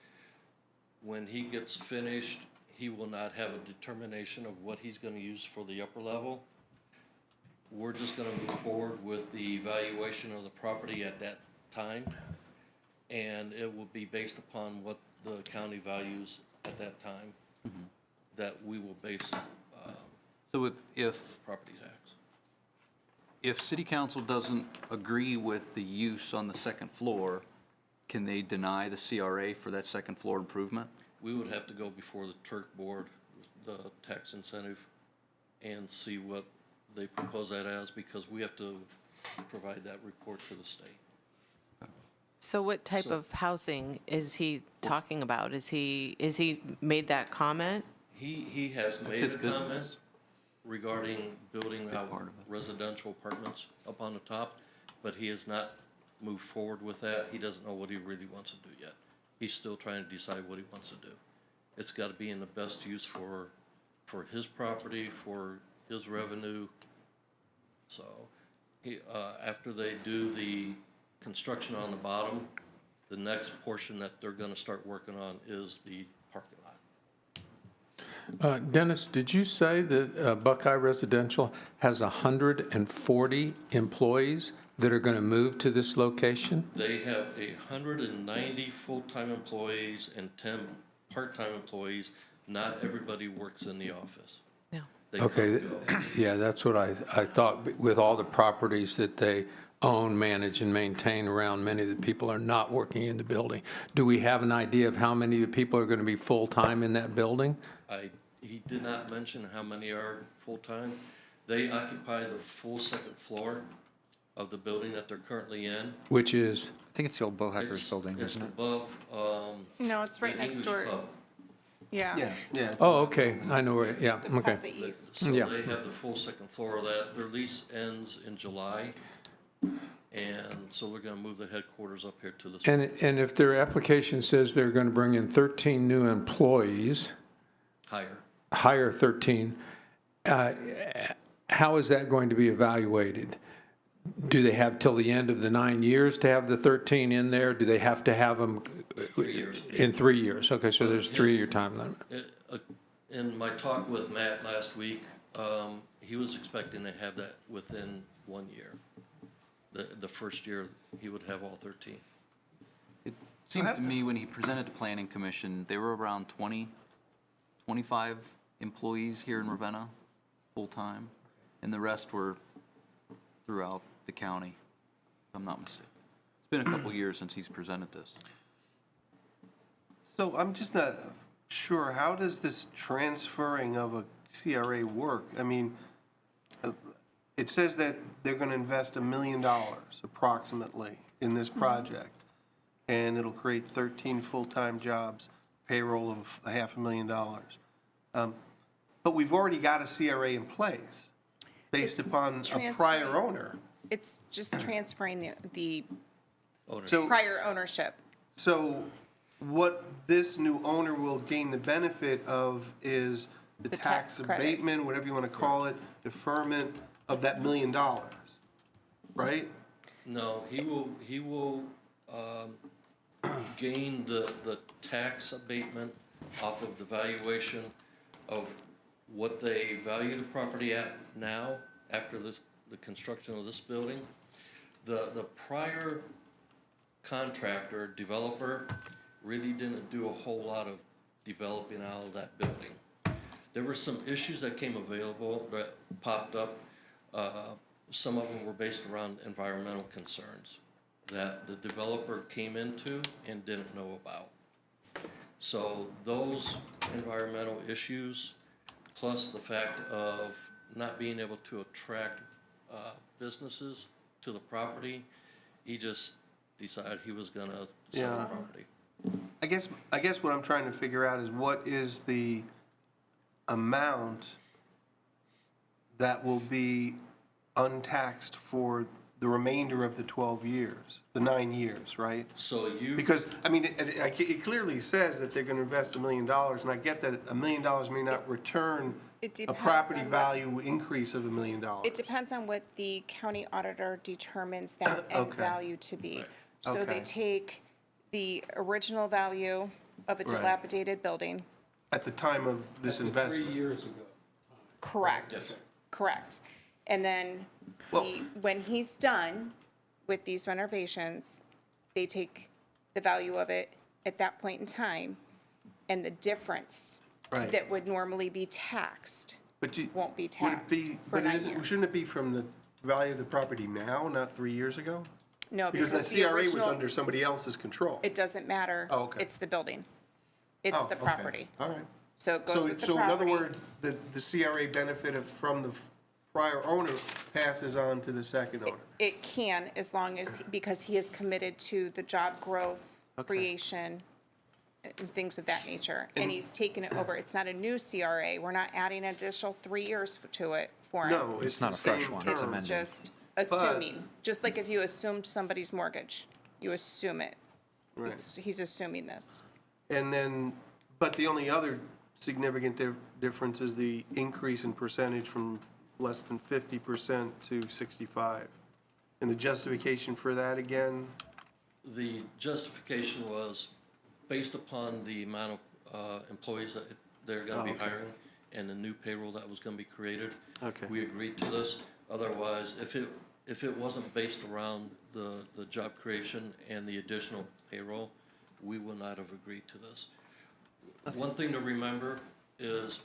When he gets finished, he will not have a determination of what he's going to use for the upper level. We're just going to move forward with the evaluation of the property at that time, and it will be based upon what the county values at that time that we will base So if property tax. If city council doesn't agree with the use on the second floor, can they deny the CRA for that second floor improvement? We would have to go before the Turk board, the tax incentive, and see what they propose that as, because we have to provide that report to the state. So what type So- of housing is he talking about? Is he made that comment? He has made his a comment business. regarding building out part of it. residential apartments up on the top, but he has not moved forward with that. He doesn't know what he really wants to do yet. He's still trying to decide what he wants to do. It's got to be in the best use for his property, for his revenue. So, after they do the construction on the bottom, the next portion that they're going to start working on is the parking lot. Dennis, did you say that Buckeye Residential has 140 employees that are going to move to this location? They have 190 full-time employees and 10 part-time employees. Not everybody works in the office. No. They come Okay, and go. yeah, that's what I thought, with all the properties that they own, manage, and maintain around, many of the people are not working in the building. Do we have an idea of how many of the people are going to be full-time in that building? He did not mention how many are full-time. They occupy the full second floor of the building that they're currently in. Which is, I think it's the old Bohackers It's- building, It's isn't it? above, No, it's right the next English door. pub. Yeah. Yeah. oh, okay, I know where, yeah, The okay. Plaza East. So Yeah. they have the full second floor of that. Their lease ends in July. And so they're gonna move the headquarters up here to this. And if their application says they're going to bring in 13 new employees, Higher. hire 13, how is that going to be evaluated? Do they have till the end of the 9 years to have the 13 in there? Do they have to have them? 3 years. In 3 years, okay, so there's 3-year time limit. In my talk with Matt last week, he was expecting to have that within 1 year. The first year, he would have all 13. It seems to me when he presented to Planning Commission, they were around 20, 25 employees here in Ravenna, full-time, and the rest were throughout the county, if I'm not mistaken. It's been a couple years since he's presented this. So I'm just not sure, how does this transferring of a CRA work? I mean, it says that they're going to invest $1 million approximately in this project, and it'll create 13 full-time jobs, payroll of $500,000. But we've already got a CRA in place based It's upon a prior transferring. owner. It's just transferring the So, prior ownership. so what this new owner will gain the benefit of is the The tax tax credit. abatement, whatever you want to call it, deferment of that $1 million, right? No, he will gain the tax abatement off of the valuation of what they value the property at now, after the construction of this building. The prior contractor, developer, really didn't do a whole lot of developing out of that building. There were some issues that came available, that popped up. Some of them were based around environmental concerns that the developer came into and didn't know about. So those environmental issues, plus the fact of not being able to attract businesses to the property, he just decided he was gonna sell the Yeah. property. I guess what I'm trying to figure out is what is the amount that will be untaxed for the remainder of the 12 years, the 9 years, right? So you. Because, I mean, it clearly says that they're going to invest $1 million, and I get that $1 million may not return It a depends property on what- value increase of $1 million. It depends on what the county auditor determines that end Okay. value to be. So they Okay. take the original value of a Right. dilapidated building. At the time of this investment. years ago. Correct, correct. And then Well- when he's done with these renovations, they take the value of it at that point in time, and the difference Right. that would normally be taxed But you. won't be Would it taxed be, for but 9 it years. shouldn't it be from the value of the property now, not 3 years ago? No, Because the because the CRA was original, under somebody else's control. it doesn't matter. Oh, okay. It's the building. It's Oh, the okay. property. All right. So it goes So, with the so in other property. words, the CRA benefited from the prior owner passes on to the second owner. It can, as long as, because he is committed to the job growth, creation, and things of that nature. And he's taken it over. It's not a new CRA. We're not adding an additional 3 years to it for him. No, It's it's not the a fresh same one, it's term. amended. Just assuming, just like if you assumed somebody's mortgage, you assume it. Right. He's assuming this. And then, but the only other significant difference is the increase in percentage from less than 50% to 65. And the justification for that again? The justification was based upon the amount of employees that they're going to be okay. hiring and the new payroll that was going to be created. Okay. We agreed to this. Otherwise, if it wasn't based around the job creation and the additional payroll, we would not have agreed to this. One thing to remember is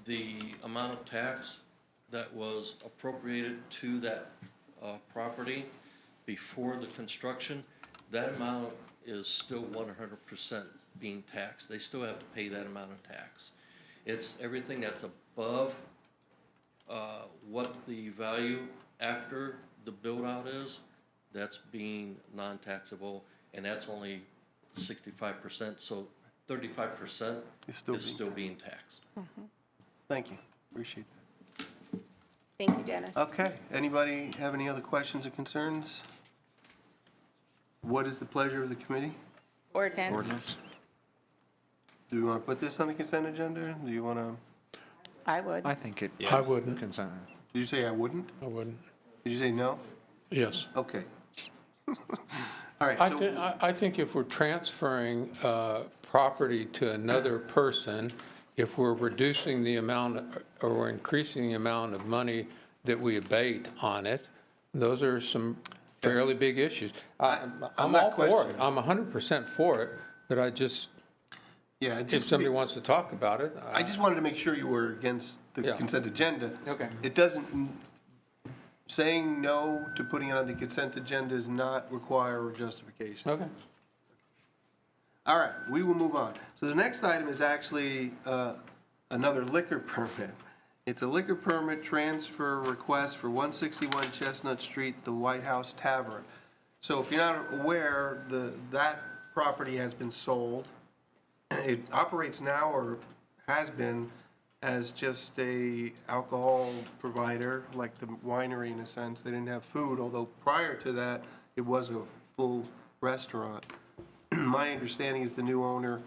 the amount of tax that was appropriated to that property before the construction, that amount is still 100% being taxed. They still have to pay that amount of tax. It's everything that's above what the value after the build-out is, that's being non-taxable, and that's only 65%, so 35% It's still is being still being taxed. Thank you, appreciate that. Thank you, Dennis. Okay, anybody have any other questions or concerns? What is the pleasure of the committee? Ordinance. Do you want to put this on the consent agenda? Do you want to, I would. I think it. I wouldn't. Consent. did you say I wouldn't? I wouldn't. Did you say no? Yes. Okay. All right, I think if we're transferring property to another person, if we're reducing the amount or we're increasing the amount of money that we abate on it, those are some fairly big issues. I'm I'm all not for it. questioning. I'm 100% for it, but I just, yeah, if somebody wants to talk about it. I just wanted to make sure you were against the Yeah. consent agenda. Okay. It doesn't, saying no to putting it on the consent agenda does not require a justification. Okay. All right, we will move on. So the next item is actually another liquor permit. It's a liquor permit transfer request for 161 Chestnut Street, the White House Tavern. So if you're not aware, that property has been sold. It operates now, or has been, as just a alcohol provider, like the winery in a sense. They didn't have food, although prior to that, it was a full restaurant. My understanding is the new owner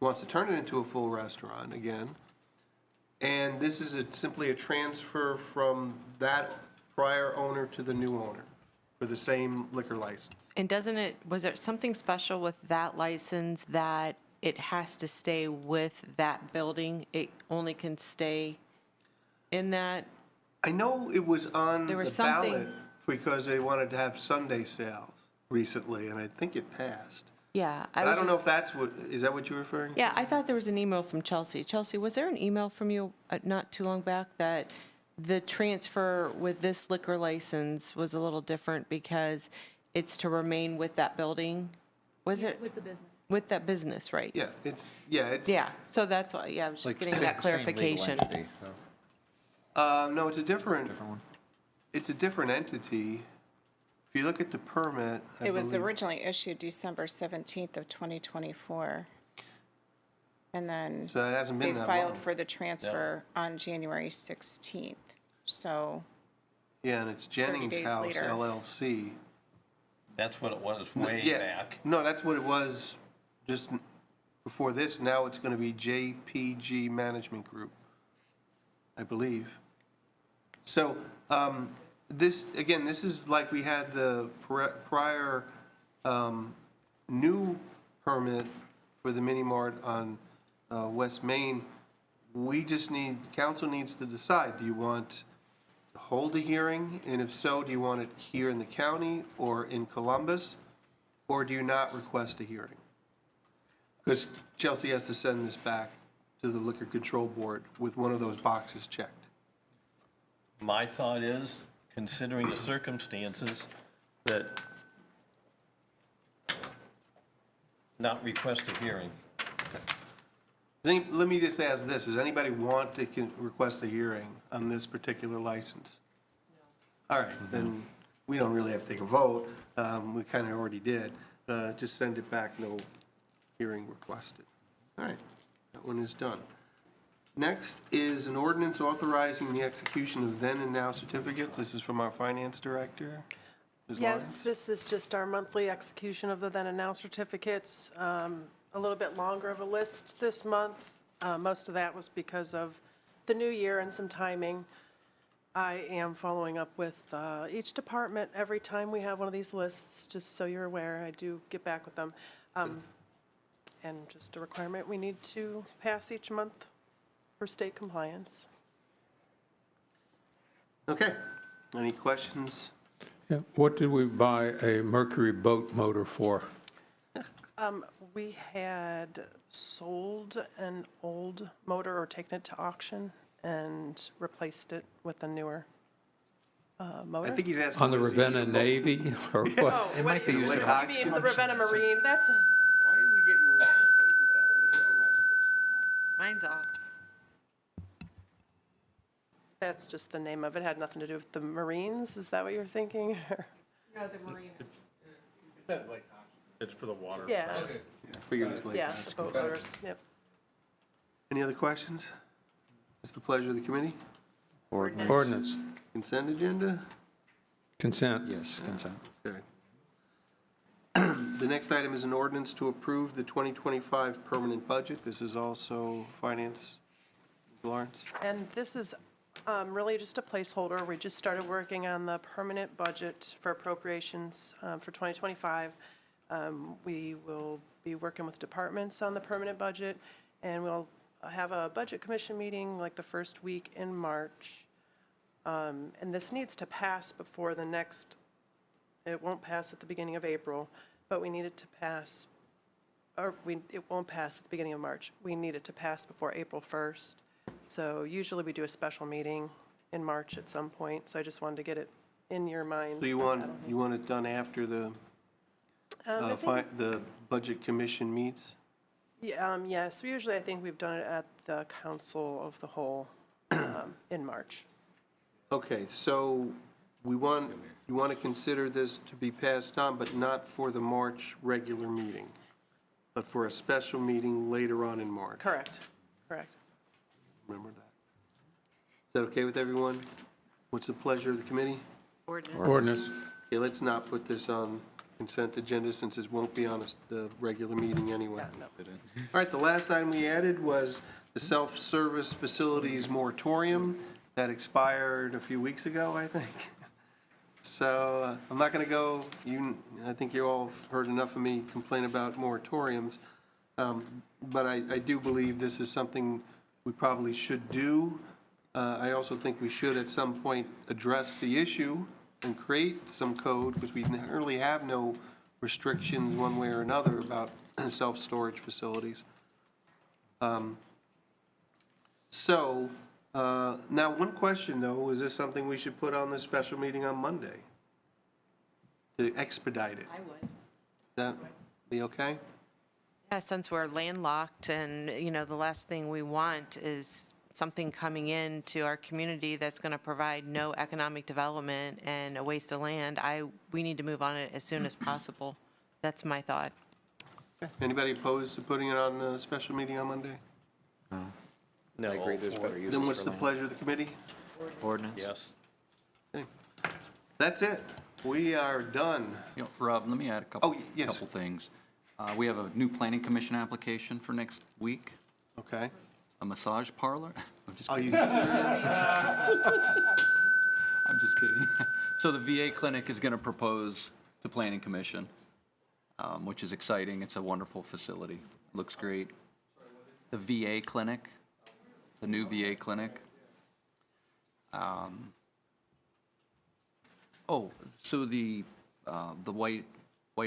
wants to turn it into a full restaurant again. And this is simply a transfer from that prior owner to the new owner for the same liquor license. And was there something special with that license that it has to stay with that building? It only can stay in that? I know it was on There the was something- ballot because they wanted to have Sunday sales recently, and I think it passed. Yeah. But I was don't know just- if that's is that what you're referring to? Yeah, I thought there was an email from Chelsea. Chelsea, was there an email from you not too long back that the transfer with this liquor license was a little different because it's to remain with that building? Was it? With the business. With that business, right? Yeah, it's. Yeah, so that's why, yeah, I was just getting that clarification. No, it's a different one. It's a different entity. If you look at the permit, I It was believe- originally issued December 17th of 2024. And then So it hasn't they been that filed long. for the transfer on January 16th. So, Yeah, and it's Jennings days House later. LLC. That's what it was way Yeah. back. No, that's what it was just before this. Now it's going to be JPG Management Group, I believe. So this, again, this is like we had the prior new permit for the mini mart on West Main. We just council needs to decide, do you want to hold a hearing? And if so, do you want it here in the county or in Columbus? Or do you not request a hearing? Because Chelsea has to send this back to the Liquor Control Board with one of those boxes checked. My thought is, considering the circumstances, that not request a hearing. Let me just ask this, does anybody want to request a hearing on this particular license? All right, then we don't really have to take a vote, we kind of already did. Just send it back, no hearing requested. All right, that one is done. Next is an ordinance authorizing the execution of then and now certificates. This is from our finance director, Ms. Yes, Lawrence. this is just our monthly execution of the then and now certificates. A little bit longer of a list this month. Most of that was because of the new year and some timing. I am following up with each department every time we have one of these lists, just so you're aware. I do get back with them. And just a requirement we need to pass each month for state compliance. Okay, any questions? Yeah, what did we buy a Mercury boat motor for? We had sold an old motor or taken it to auction and replaced it with a newer motor. I think he's asking. On the what is the Ravenna boat? Navy or what? Oh, what might do be you used you at mean the auction. Ravenna Marine? That's, Why are we getting raises happening? Mine's off. that's just the name of it. Had nothing to do with the Marines. Is that what you're thinking? It's for the water. Yeah, Figured it was late. yeah, the boat motors, yep. Any other questions? It's the pleasure of the committee. Ordinance, Consent agenda? consent. Yes, consent. Okay. The next item is an ordinance to approve the 2025 permanent budget. This is also finance. Ms. Lawrence? And this is really just a placeholder. We just started working on the permanent budget for appropriations for 2025. We will be working with departments on the permanent budget, and we'll have a budget commission meeting like the first week in March. And this needs to pass before the next, it won't pass at the beginning of April, but we need it to pass, it won't pass at the beginning of March. We need it to pass before April 1st. So usually we do a special meeting in March at some point, so I just wanted to get it in your minds. So you want it done after the, I think- the budget commission meets? Yes, usually I think we've done it at the council of the whole in March. Okay, so you want to consider this to be passed on, but not for the March regular meeting, but for a special meeting later on in March? Correct, correct. Remember that. Is that okay with everyone? What's the pleasure of the committee? Ordinance, Okay, let's not put this on consent agenda since it won't be on the regular meeting anyway. No. All right, the last item we added was the self-service facilities moratorium that expired a few weeks ago, I think. So I'm not going to go, I think you all have heard enough of me complain about moratoriums, but I do believe this is something we probably should do. I also think we should at some point address the issue and create some code, because we really have no restrictions one way or another about self-storage facilities. Now, one question, though, is this something we should put on the special meeting on Monday? To expedite it? I would. That be okay? Yeah, since we're landlocked and, the last thing we want is something coming into our community that's going to provide no economic development and a waste of land, we need to move on it as soon as possible. That's my thought. Anybody opposed to putting it on the special meeting on Monday? I agree, there's better uses Then what's for the land. pleasure of the committee? Ordinance? Yes. Okay. That's it. We are done. You know, Rob, let me add a couple, Oh, yes. couple things. We have a new planning commission application for next week, Okay. a massage parlor. I'm just Are kidding. you serious? I'm just kidding. So the VA clinic is going to propose to planning commission, which is exciting. It's a wonderful facility. Looks great. The VA clinic, the new VA clinic. So the White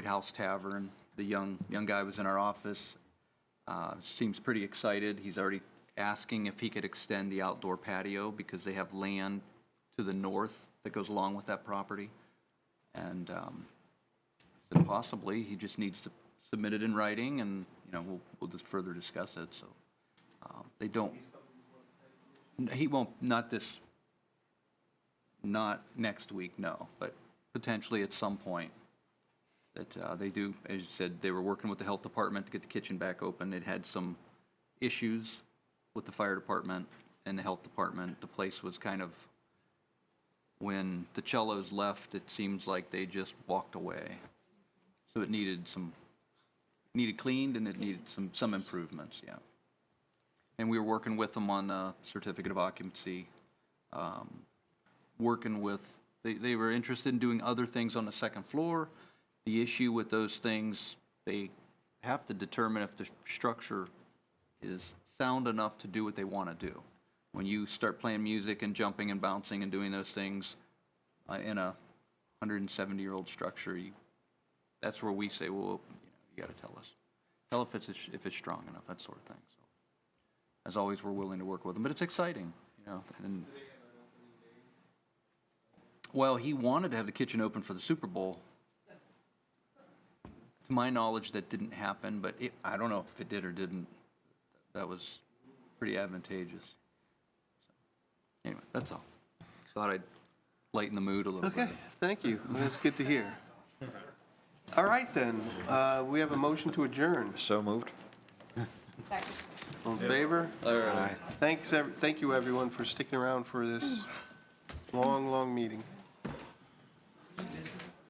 House Tavern, the young guy was in our office. Seems pretty excited. He's already asking if he could extend the outdoor patio because they have land to the north that goes along with that property. And said possibly, he just needs to submit it in writing and, we'll just further discuss it, so. they don't, he won't, not next week, no, but potentially at some point. That they do, as you said, they were working with the health department to get the kitchen back open. It had some issues with the fire department and the health department. The place was kind of, when the cellos left, it seems like they just walked away. So it needed cleaned, and it needed some improvements, yeah. And we were working with them on a certificate of occupancy, working with, they were interested in doing other things on the second floor. The issue with those things, they have to determine if the structure is sound enough to do what they want to do. When you start playing music and jumping and bouncing and doing those things in a 170-year-old structure, that's where we say, well, you got to tell us. Tell if it's strong enough, that sort of thing. So, as always, we're willing to work with them, but it's exciting, And, well, he wanted to have the kitchen open for the Super Bowl. To my knowledge, that didn't happen, but I don't know if it did or didn't. That was pretty advantageous. So, anyway, that's all. Thought I'd lighten the mood a little bit. Okay, thank you. That's good to hear. All right, then. We have a motion to adjourn. So moved. All in favor? All right. Thank you, everyone, for sticking around for this long, long meeting.